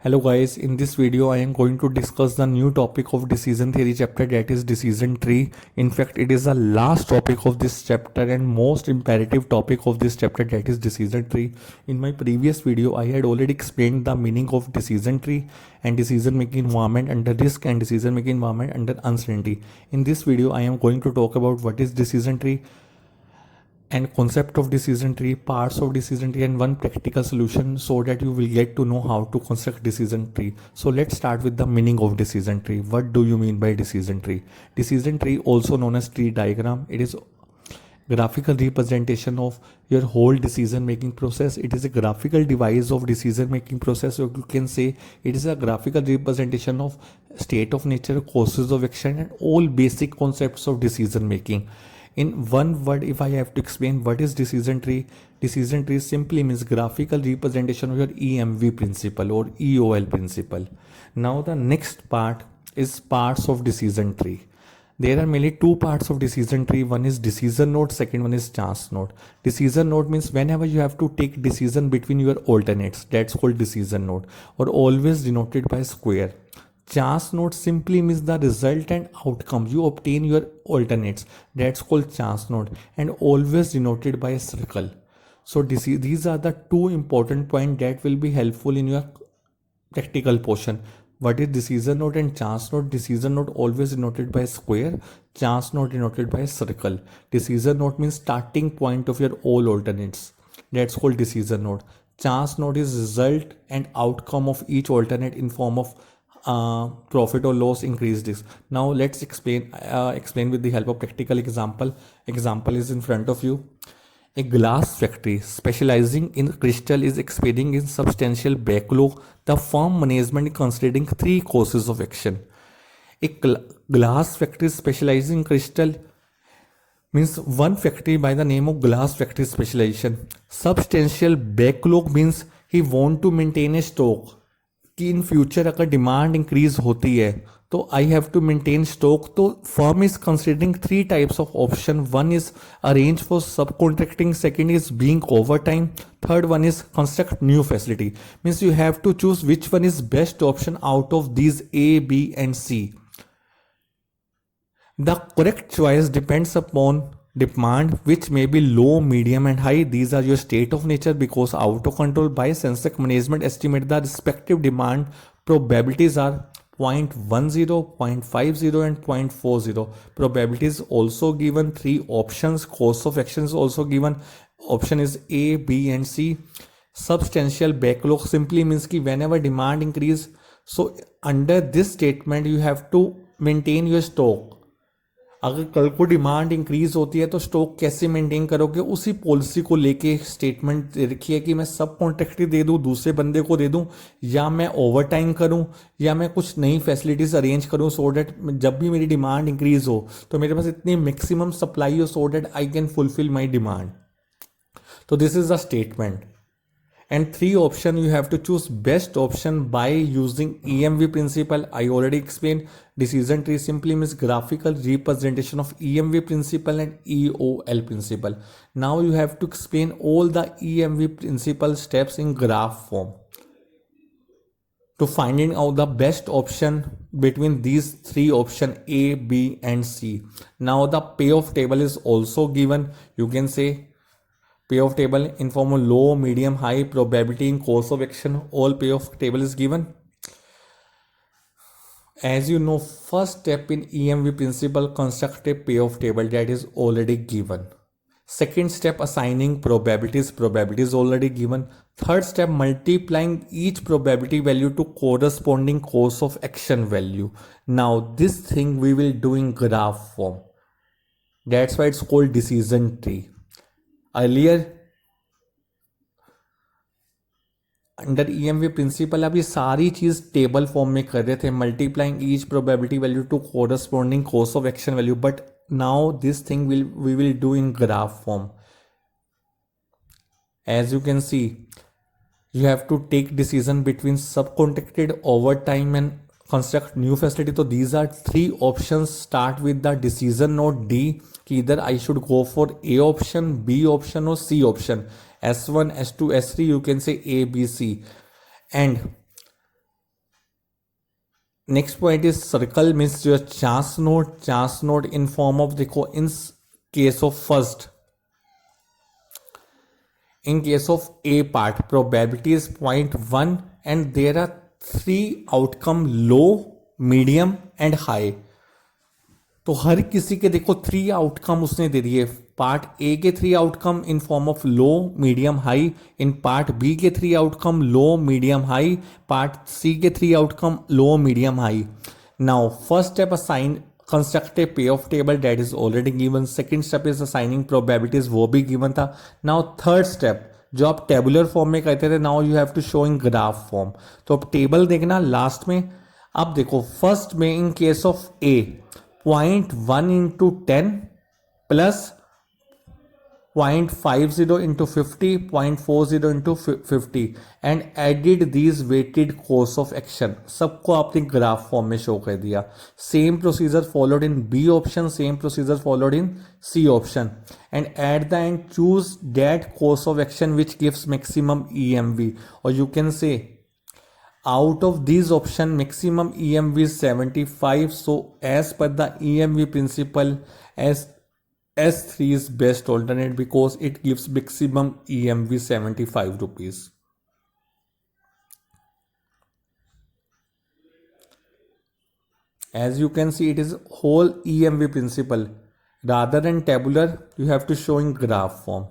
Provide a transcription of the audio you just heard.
Hello guys, in this video I am going to discuss the new topic of decision theory chapter, that is decision tree. In fact, it is the last topic of this chapter and most imperative topic of this chapter, that is decision tree. In my previous video I had already explained the meaning of decision tree and decision making environment under risk and decision making environment under uncertainty. In this video I am going to talk about what is decision tree and concept of decision tree, parts of decision tree, and one practical solution, so that you will get to know how to construct decision tree. So let's start with the meaning of decision tree. What do you mean by decision tree? Decision tree, also known as tree diagram, it is graphical representation of your whole decision making process. It is a graphical device of decision making process, or you can say it is a graphical representation of state of nature, causes of action, and all basic concepts of decision making. In one word, if I have to explain what is decision tree simply means graphical representation of your EMV principle or EOL principle. Now the next part is parts of decision tree. There are mainly two parts of decision tree. One is decision node, second one is chance node. Decision node means whenever you have to take decision between your alternates, that's called decision node, or always denoted by square. Chance node simply means the result and outcome you obtain your alternates, that's called chance node, and always denoted by a circle. So these are the two important points that will be helpful in your practical portion. What is decision node and chance node? Decision node always denoted by a square, chance node denoted by a circle. Decision node means starting point of your all alternates, that's called decision node. Chance node is result and outcome of each alternate in form of profit or loss, increased risk. Now let's explain with the help of practical example is in front of you. A glass factory specializing in crystal is experiencing in substantial backlog. The firm management is considering three courses of action. A glass factory specializing in crystal means one factory by the name of glass factory specialization. Substantial backlog means he want to maintain a stock कि in future अगर demand increase होती है तो I have to maintain stock. तो firm is considering three types of option. One is arrange for subcontracting, second is being overtime, third one is construct new facility. Means you have to choose which one is best option out of these A, B and C. The correct choice depends upon demand, which may be low, medium and high. These are your state of nature, because auto control by Sensex management estimate the respective demand probabilities are 0.10, 0.50 and 0.40. Probabilities also given. Three options. Course of action is also given. Option is A, B and C. Substantial backlog simply means कि whenever demand increase, so under this statement you have to maintain your stock. अगर कल को demand increase होती है तो stock कैसे maintain करोगे, उसी पॉलिसी को लेके स्टेटमेंट रखी है कि मैं सब कॉन्ट्रैक्ट दे दूं, दूसरे बंदे को दे दूं, या मैं ओवर टाइम करूं, या मैं कुछ नई फैसिलिटीज अरेंज करूं, सो डैट जब भी मेरी डिमांड इंक्रीज हो तो मेरे पास इतनी मैक्सिमम सप्लाई हो, so that I can fulfil my demand. तो this is the statement. And three option, you have to choose best option by using EMV principle. I already explained. Decision tree simply means graphical representation of EMV principle and EOL principle. Now you have to explain all the EMV principle steps in graph form to finding out the best option between these three option A, B and C. Now the payoff table is also given. You can say payoff table in form of low, medium, high probability in course of action. All payoff table is given. As you know, first step in EMV principle, construct a payoff table, that is already given. Second step, assigning probabilities. Probability is already given. Third step, multiplying each probability value to corresponding course of action value. Now this thing we will do in graph form. That's why it's called decision tree. Earlier under EMV principle आप ये सारी चीज table form में कर रहे थे, multiplying each probability value to corresponding course of action value, but now this thing we will do in graph form. As you can see, you have to take decision between subcontracted, overtime and construct new facility. तो these are three options. Start with the decision node D, कि इधर I should go for A option, B option और C option. S1, S2, S3, you can say A, B, C. And next point is circle means जो chance node in form of, देखो in case of first, in case of A part, probability is 0.1 and there are three outcome, low, medium and high. तो हर किसी के देखो three outcome उसने दे दिए। Part A के three outcome in form of low, medium, high. In part B के three outcome low, medium, high. Part C के three outcome low, medium, high. Now first step assign construct a payoff table that is already given. Second step is assigning probabilities, वो भी given था। Now third step जो आप tabular form में कहते थे, now you have to show in graph form. तो अब टेबल देखना लास्ट में। अब देखो फर्स्ट में इन case of A 0.1 into 10 plus 0.50 into 50, 0.40 into 50 and added these weighted course of action, सबको आपने ग्राफ फॉर्म में शो कर दिया। Same procedure followed in B option, same procedure followed in C option and at the end choose that course of action which gives maximum EMV। और you can say out of these option maximum EMV is 75, so as per the EMV principle, as S3 is best alternate because it gives maximum EMV 75 rupees. As you can see, it is whole EMV principle. Rather than tabular, you have to show in graph form.